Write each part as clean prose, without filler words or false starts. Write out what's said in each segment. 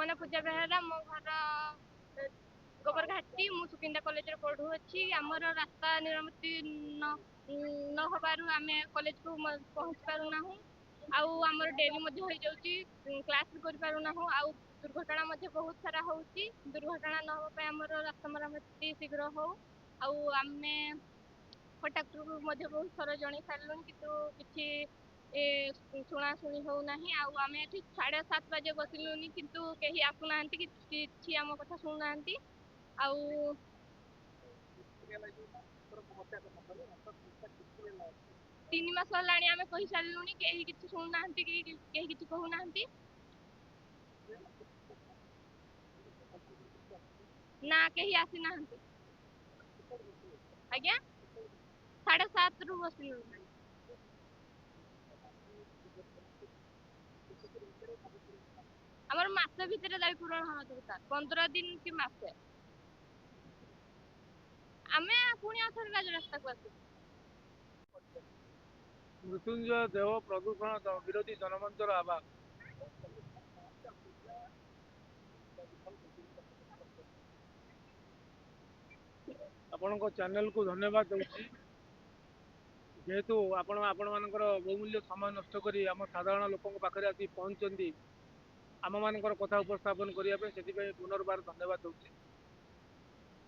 ମୋ ନାଁ ପୂଜା ବେହେରା, ମୋ ଘର ଗୋବରଘାଟି, ମୁଁ ସୁକିନ୍ଦା କଲେଜରେ ପଢୁଅଛି। ଆମର ରାସ୍ତା ନିରାମତି ନ ହବାରୁ ଆମେ କଲେଜକୁ ପହଞ୍ଚି ପାରୁନାହୁଁ। ଆଉ ଆମର ଡେରି ମଧ୍ୟ ହେଇଯାଉଛି, କ୍ଲାସ୍ ବି କରିପାରୁନାହୁଁ। ଆଉ ଦୁର୍ଘଟଣା ମଧ୍ୟ ବହୁତ ସାରା ହଉଛି। ଦୁର୍ଘଟଣା ନ ହବା ପାଇଁ ଆମର ରାସ୍ତା ମରାମତି ଶୀଘ୍ର ହଉ। ଆଉ ଆମେ କଣ୍ଟ୍ରାକ୍ଟରକୁ ମଧ୍ୟ ବହୁତ ଥର ଜଣେଇ ସାରିଲୁଣି, କିନ୍ତୁ କିଛି ଶୁଣାଶୁଣି ହଉନାହିଁ। ଆଉ ଆମେ ଏଠି 7:30 ବାଜେ ବସିଲୁଣି, କିନ୍ତୁ କେହି ଆସୁନାହାନ୍ତି, କିଛି ଆମ କଥା ଶୁଣୁନାହାନ୍ତି। ଆଉ 3 ମାସ ହେଲାଣି ଆମେ କହିସାରିଲୁଣି, କେହି କିଛି ଶୁଣୁନାହାନ୍ତି, କେହି କିଛି କହୁନାହାନ୍ତି। ନା, କେହି ଆସିନାହାନ୍ତି। ଆଜ୍ଞା, 7:30ରୁ ବସିଲୁଣି। ଆମର ମାସ ଭିତରେ ଦାବି ପୂରଣ ହବା ଦରକାର, 15 ଦିନ କି ମାସେ। ଆମେ ପୁଣି ଆଉଥରେ ରାଜରାସ୍ତାକୁ ଆସିବୁ। ମୃତ୍ୟୁଞ୍ଜୟ ଦେବ ପ୍ରଦୂଷଣ ବିରୋଧୀ ଜନମଞ୍ଚର ଆହ୍ୱାନ। ଆପଣଙ୍କ ଚ୍ୟାନେଲକୁ ଧନ୍ୟବାଦ ଦେଉଛି, ଯେହେତୁ ଆପଣମାନଙ୍କର ବହୁମୂଲ୍ୟ ସମୟ ନଷ୍ଟ କରି ଆମ ସାଧାରଣ ଲୋକଙ୍କ ପାଖରେ ଆସି ପହଞ୍ଚୁଛନ୍ତି ଆମମାନଙ୍କର କଥା ଉପସ୍ଥାପନ କରିବା ପାଇଁ, ସେଥିପାଇଁ ପୁନର୍ବାର ଧନ୍ୟବାଦ ଦେଉଛି।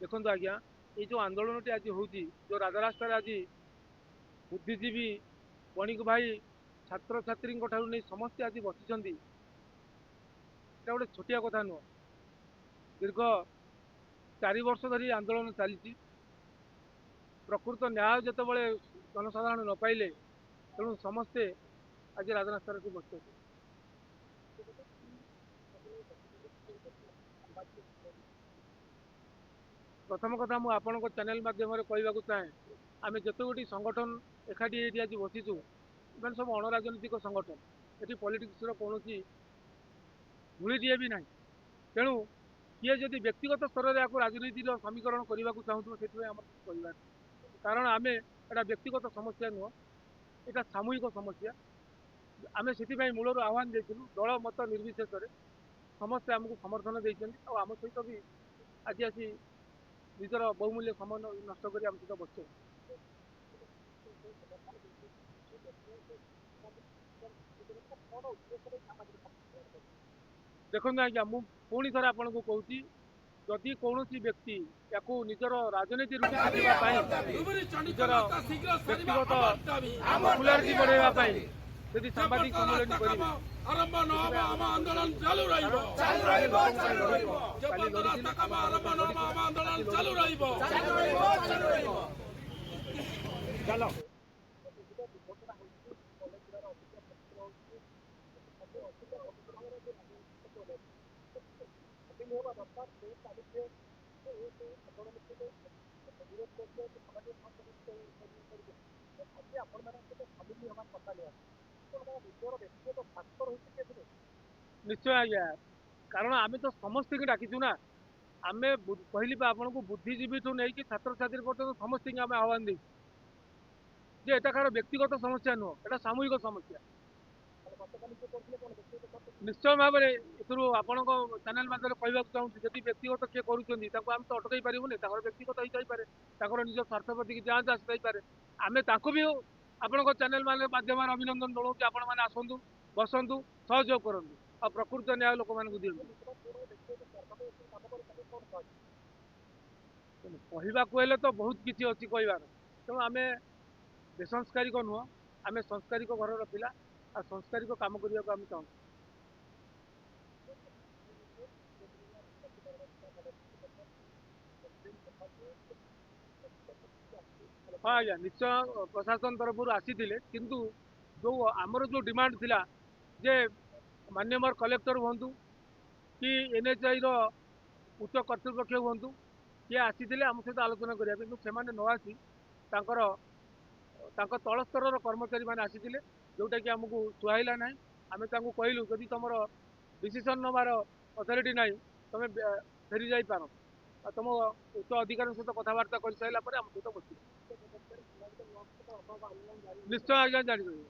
ଦେଖନ୍ତୁ ଆଜ୍ଞା, ଏଇ ଯେଉଁ ଆନ୍ଦୋଳନଟି ଆଜି ହେଉଛି, ଯେଉଁ ରାଜରାସ୍ତାରେ ଆଜି ବୁଦ୍ଧିଜୀବୀ, ବଣିକ ଭାଇ, ଛାତ୍ରଛାତ୍ରୀଙ୍କ ଠାରୁ ନେଇ ସମସ୍ତେ ଆଜି ବସିଛନ୍ତି, এটা ଗୋଟେ ଛୋଟିଆ କଥା ନୁହଁ। ଦୀର୍ଘ 4 ବର୍ଷ ଧରି ଆନ୍ଦୋଳନ ଚାଲିଛି। ପ୍ରକୃତ ନ୍ୟାୟ ଯେତେବେଳେ ଜନସାଧାରଣ ନ ପାଇଲେ, ତେଣୁ ସମସ୍ତେ ଆଜି ରାଜରାସ୍ତାରେ ଆସି ବସିଛନ୍ତି। ପ୍ରଥମ କଥା ମୁଁ ଆପଣଙ୍କ ଚ୍ୟାନେଲ ମାଧ୍ୟମରେ କହିବାକୁ ଚାହେଁ, ଆମେ ଯେତେଗୋଟି ସଂଗଠନ ଏକାଠି ଏଇଠି ଆଜି ବସିଛୁ, ଏମାନେ ସବୁ ଅଣରାଜନୈତିକ ସଂଗଠନ। ଏଠି ପଲିଟିକ୍ସର କୌଣସି ଧୂଳିଟିଏ ବି ନାହିଁ। ତେଣୁ କିଏ ଯଦି ବ୍ୟକ୍ତିଗତ ସ୍ତରରେ ଏହାକୁ ରାଜନୀତିର ସମୀକରଣ କରିବାକୁ ଚାହୁଁଥିବ, ସେଥିପାଇଁ ଆମର କିଛି କହିବାର ନାହିଁ। କାରଣ ଆମେ ଏଇଟା ବ୍ୟକ୍ତିଗତ ସମସ୍ୟା ନୁହଁ, ଏଇଟା ସାମୂହିକ ସମସ୍ୟା। ଆମେ ସେଥିପାଇଁ ମୂଳରୁ ଆହ୍ୱାନ ଦେଇଥିଲୁ, ଦଳ ମତ ନିର୍ବିଶେଷରେ ସମସ୍ତେ ଆମକୁ ସମର୍ଥନ ଦେଇଛନ୍ତି। ଆଉ ଆମ ସହିତ ବି ଆଜି ଆସି ନିଜର ବହୁମୂଲ୍ୟ ସମୟ ନଷ୍ଟ କରି ଆମ ସହିତ ବସିଛନ୍ତି। ଦେଖନ୍ତୁ ଆଜ୍ଞା, ମୁଁ ପୁଣି ଥରେ ଆପଣଙ୍କୁ କହୁଛି, ଯଦି କୌଣସି ବ୍ୟକ୍ତି ୟାକୁ ନିଜର ରାଜନୀତି ରୂପେ କରିବା ପାଇଁ, ନିଜର ବ୍ୟକ୍ତିଗତ ପପୁଲାରିଟି ବଢାଇବା ପାଇଁ ଯଦି ସାମ୍ବାଦିକ ସମ୍ମିଳନୀ କରିବେ, ଆରମ୍ଭ ନହବ ଆମ ଆନ୍ଦୋଳନ ଚାଲୁ ରହିବ। କାଲି ଲଢିଥିଲୁ, ଆମ ଆନ୍ଦୋଳନ ଚାଲୁ ରହିବ। ଚାଲ। ନିଶ୍ଚୟ ଆଜ୍ଞା, କାରଣ ଆମେ ତ ସମସ୍ତଙ୍କୁ ଡାକିଛୁ ନା। ଆମେ କହିଲି ବା ଆପଣଙ୍କୁ, ବୁଦ୍ଧିଜୀବୀଠୁ ନେଇକି ଛାତ୍ରଛାତ୍ରୀ ପର୍ଯ୍ୟନ୍ତ ସମସ୍ତଙ୍କୁ ଆମେ ଆହ୍ୱାନ ଦେଇଛୁ ଯେ ଏଟା କାହାର ବ୍ୟକ୍ତିଗତ ସମସ୍ୟା ନୁହଁ, ଏଟା ସାମୂହିକ ସମସ୍ୟା। ନିଶ୍ଚୟ ଭାବରେ ଏଥିରୁ ଆପଣଙ୍କ ଚ୍ୟାନେଲ ମାଧ୍ୟମରେ କହିବାକୁ ଚାହୁଁଛି, ଯଦି ବ୍ୟକ୍ତିଗତ କିଏ କରୁଛନ୍ତି ତାଙ୍କୁ ଆମେ ତ ଅଟକାଇ ପାରିବୁନି। ତାଙ୍କର ବ୍ୟକ୍ତିଗତ ହେଇଥାଇପାରେ, ତାଙ୍କର ନିଜ ସ୍ୱାର୍ଥ ପ୍ରତି ଯାଞ୍ଚ ଆସିଥାଇପାରେ। ଆମେ ତାଙ୍କୁ ବି ଆପଣଙ୍କ ଚ୍ୟାନେଲ ମାଧ୍ୟମରେ ଅଭିନନ୍ଦନ ଜଣାଉଛୁ, ଆପଣମାନେ ଆସନ୍ତୁ, ବସନ୍ତୁ, ସହଯୋଗ କରନ୍ତୁ, ଆଉ ପ୍ରକୃତ ନ୍ୟାୟ ଲୋକମାନଙ୍କୁ ଦିଅନ୍ତୁ। କହିବାକୁ ହେଲେ ତ ବହୁତ କିଛି ଅଛି କହିବାର, ତେଣୁ ଆମେ ବେସଂସ୍କାରିକ ନୁହଁ, ଆମେ ସଂସ୍କାରିକ ଘରର ପିଲା, ଆଉ ସଂସ୍କାରିକ କାମ କରିବାକୁ ଆମେ ଚାହୁଁଛୁ। ହଁ ଆଜ୍ଞା, ନିଶ୍ଚୟ ପ୍ରଶାସନ ତରଫରୁ ଆସିଥିଲେ, କିନ୍ତୁ ଆମର ଯୋଉ ଡିମାଣ୍ଡ ଥିଲା ଯେ ମାନ୍ୟବର କଲେକ୍ଟର ହୁଅନ୍ତୁ କି NHAIର ଉଚ୍ଚ କର୍ତ୍ତୃପକ୍ଷ ହୁଅନ୍ତୁ, କିଏ ଆସିଥିଲେ ଆମ ସହିତ ଆଲୋଚନା କରିବା, କିନ୍ତୁ ସେମାନେ ନ ଆସି ତାଙ୍କ ତଳ ସ୍ତରର କର୍ମଚାରୀ ମାନେ ଆସିଥିଲେ, ଯୋଉଟାକି ଆମକୁ ସୁହାଇଲା ନାହିଁ। ଆମେ ତାଙ୍କୁ କହିଲୁ, ଯଦି ତମର ଡିସିସନ ନେବାର ଅଥରିଟି ନାହିଁ, ତମେ ଫେରି ଯାଇପାର, ଆଉ ତମ ଉଚ୍ଚ ଅଧିକାରୀଙ୍କ ସହିତ କଥାବାର୍ତ୍ତା କରିସାରିଲା ପରେ ଆମ ସହିତ ବସିବ। ନିଶ୍ଚୟ ଆଜ୍ଞା, ଜାଣିପାରିବ।